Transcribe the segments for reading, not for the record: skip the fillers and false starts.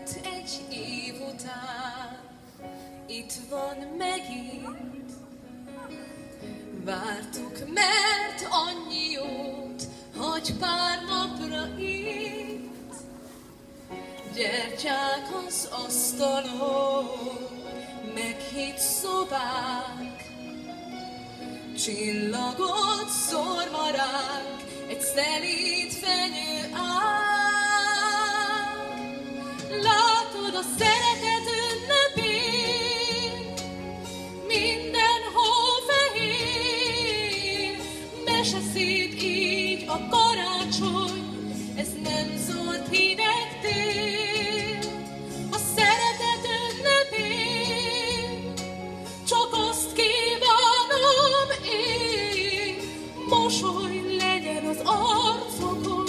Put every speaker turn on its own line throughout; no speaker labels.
Eltelt egy év után, itt van megint. Vártuk, mert annyi jót hagy pár napra itt. Gyertyák az asztalon, meghitt szobák, csillagot szórva ránk egy szelíd fenyő ág. Látod a szeretet ünnepén, mindenhol fehér, meseszép így a karácsony, ez nem zord hideg tél. A szeretet ünnepén csak azt kívánom én, mosoly legyen az arcokon,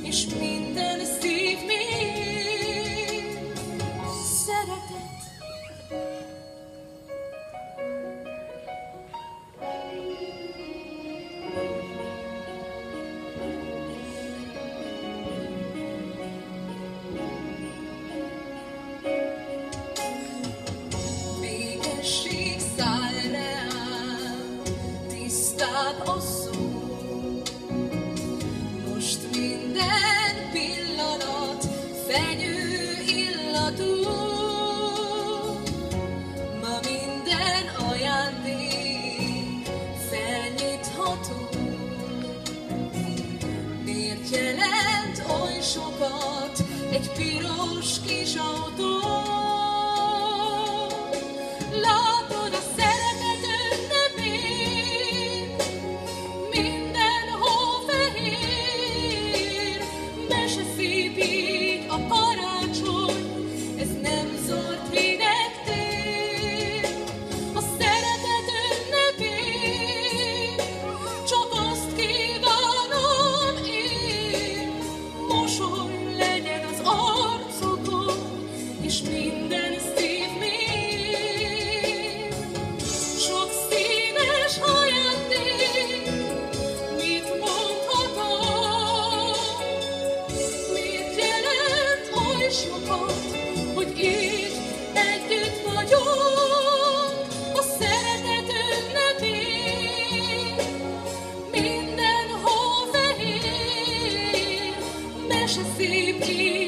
és minden szív mély szeretet. Végesség száll reám, tisztább a szó. Most minden pillanat fenyő illatú. Ma minden ajándék felnyitható. Miért jelent oly sokat egy piros kis autó? Látod a szeretet ünnepén, mindenhol fehér, meseszép így a karácsony, ez nem zord hideg tél. A szeretet ünnepén csak azt kívánom én, mosoly legyen az arcokon, és minden szív mély. Sok színes ajándék, mit mondhatom? Miért jelent oly sokat, hogy így együtt vagyunk? A szeretet ünnepén mindenhol fehér, meseszép így